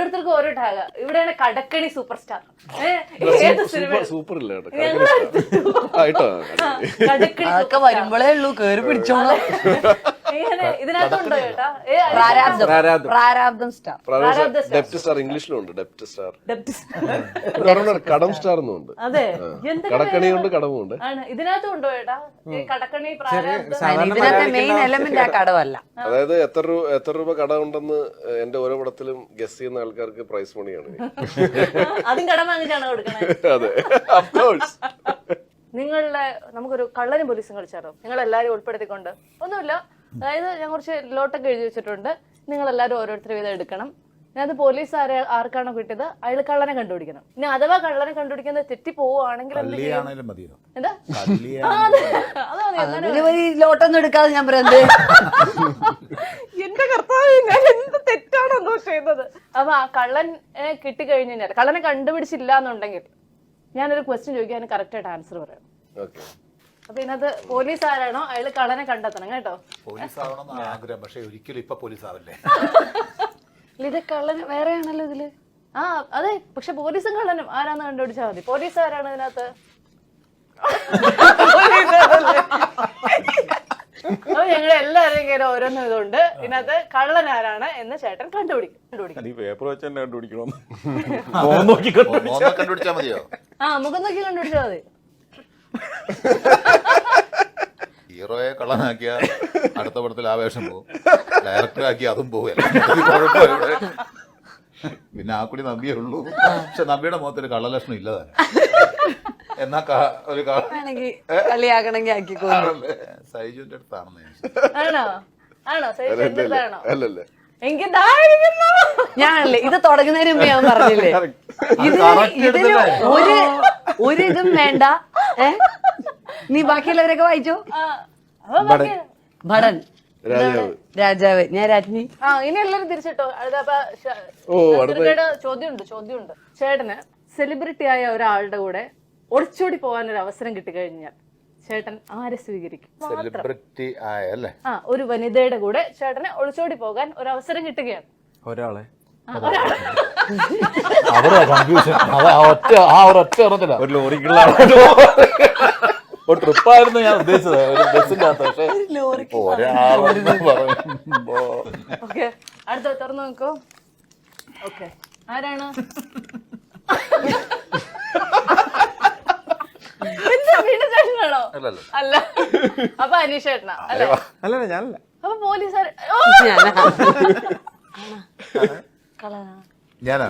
ഓരോരുത്തർക്കും ഓരോ ടാഗ്. ഇവിടെയാണ് കടക്കണി സൂപ്പർ സ്റ്റാർ. ഏത് സിനിമ സൂപ്പർ ഇല്ല കടക്കണി അതൊക്കെ വരുമ്പോഴേ ഉള്ളൂ കേറി പിടിച്ചോളൂ. ഇതിനകത്തുണ്ടോ ചേട്ടാ? പ്രാരാബ്ദം സ്റ്റാർ. ഡെപ്റ്റ് സ്റ്റാർ ഇംഗ്ലീഷിലുണ്ട്. ഡെപ്റ്റ് സ്റ്റാർ, കടം സ്റ്റാർ എന്നുണ്ട്. അതെ, കടക്കണിയുണ്ട്, കടമുണ്ട്. ഇതിനകത്തും ഉണ്ടോ ചേട്ടാ കടക്കണി? ഇതിനകത്തെ മെയിൻ എലമെന്റ് ആ കടമല്ല. അതായത് എത്ര രൂപ കടം ഉണ്ടെന്ന് എന്റെ ഓരോ പടത്തിലും ഗസ് ചെയ്യുന്ന ആൾക്കാർക്ക് പ്രൈസ് മണിയാണ്. അതും കടം വാങ്ങിച്ചാണ് കൊടുക്കണേ. അതെ, ഓഫ് കോഴ്സ്. നിങ്ങളുടെ നമുക്കൊരു കള്ളനും പോലീസും കളിച്ചാലോ? നിങ്ങൾ എല്ലാരും ഉൾപ്പെടുത്തിക്കൊണ്ട്. ഒന്നുമില്ല, അതായത് ഞാൻ കുറച്ച് ലോട്ടൊക്കെ എഴുതി വെച്ചിട്ടുണ്ട്. നിങ്ങൾ എല്ലാവരും ഓരോരുത്തർ വീതം എടുക്കണം. അത് പോലീസ് ആർക്കാണോ കിട്ടിയത് അയാൾ കള്ളനെ കണ്ടുപിടിക്കണം. ഇനി അഥവാ കള്ളനെ കണ്ടുപിടിക്കുന്നത് തെറ്റി പോവുകയാണെങ്കിൽ ലോട്ടൊന്നും എടുക്കാതെ ഞാൻ പറയുന്നത് എന്റെ കർത്താവ്, ഞാൻ എന്ത് തെറ്റാണോ ചെയ്യുന്നത്. അപ്പൊ ആ കള്ളനെ കിട്ടിക്കഴിഞ്ഞാൽ, കള്ളനെ കണ്ടുപിടിച്ചില്ല എന്നുണ്ടെങ്കിൽ ഞാനൊരു ക്വസ്റ്റ്യൻ ചോദിക്കാൻ അതിന് കറക്റ്റ് ആയിട്ട് ആൻസർ പറയാം. അപ്പൊ ഇതിനകത്ത് പോലീസ് ആരാണോ അയാള് കള്ളനെ കണ്ടെത്തണം കേട്ടോ. ആഗ്രഹം, പക്ഷെ ഒരിക്കലും ഇപ്പൊ പോലീസ് ആവല്ലേ. ഇത് കള്ളൻ വേറെയാണല്ലോ ഇതില്. ആ അതെ, പക്ഷെ പോലീസും കള്ളനും ആരാന്ന് കണ്ടുപിടിച്ചാൽ മതി. പോലീസ് ആരാണ് ഇതിനകത്ത്? അപ്പൊ ഞങ്ങൾ എല്ലാവരും ഇങ്ങനെ ഓരോന്നും ഇതുണ്ട്. ഇതിനകത്ത് കള്ളൻ ആരാണ് എന്ന് ചേട്ടൻ കണ്ടുപിടിക്കും. പേപ്പർ വെച്ച് തന്നെ കണ്ടുപിടിക്കണം. കണ്ടുപിടിച്ചാ മതിയോ? ആ, മുഖം നോക്കി കണ്ടുപിടിച്ചാൽ മതി. ഹീറോയെ കള്ളനാക്കിയ അടുത്ത പടത്തിൽ ആവേശം പോകും, ഡയറക്ടർ ആക്കി അതും പോകും. പിന്നെ ആ കൂടി നമ്പിയേ ഉള്ളൂ. പക്ഷെ നമ്പിയുടെ മുഖത്തൊരു കള്ളലക്ഷണം ഇല്ലതാണ്. എന്നാ ഒരു കളിയാക്കണമെങ്കിൽ ആക്കിക്കോ. സൈജുവിന്റെ അടുത്താണെന്ന് ആണോ? ആണോ സൈജാണോ? അല്ലല്ലേ, ഞാനല്ലേ ഇത് തുടങ്ങുന്നതിന് മുമ്പ് ഞാൻ പറഞ്ഞില്ലേ ഇതിന് ഒരു ഇതും വേണ്ട. നീ ബാക്കിയുള്ളവരൊക്കെ വായിച്ചോ. ഭടൻ, രാജാവ്, ഞാൻ രാജ്ഞി. ആ, ഇനി എല്ലാരും തിരിച്ചിട്ടോ. ചോദ്യമുണ്ട്. ചേട്ടന് സെലിബ്രിറ്റി ആയ ഒരാളുടെ കൂടെ ഒളിച്ചോടി പോകാൻ ഒരു അവസരം കിട്ടിക്കഴിഞ്ഞാൽ ചേട്ടൻ ആരെ സ്വീകരിക്കും? സെലിബ്രിറ്റി ആയല്ലേ? ആ, ഒരു വനിതയുടെ കൂടെ ചേട്ടന് ഒളിച്ചോടി പോകാൻ ഒരു അവസരം കിട്ടുകയാണ്. ഒരാളെ ഒരു ലോറിക്കുള്ള ട്രിപ്പായിരുന്നു ഞാൻ ഉദ്ദേശിച്ചത്, ഒരു ബസ്സിന്റെ അകത്ത്. പക്ഷെ ഒരാളെന്ന് പറയുമ്പോ ഓക്കെ, അടുത്ത തുറന്നു നോക്കൂ. ഓക്കെ, ആരാണ്? ചേട്ടനാണോ? അല്ല. അപ്പൊ അനീഷ് ചേട്ടനാ അല്ലേ? അല്ലല്ല, ഞാനല്ല. അപ്പൊ പോലീസുകാർ ഞാനാ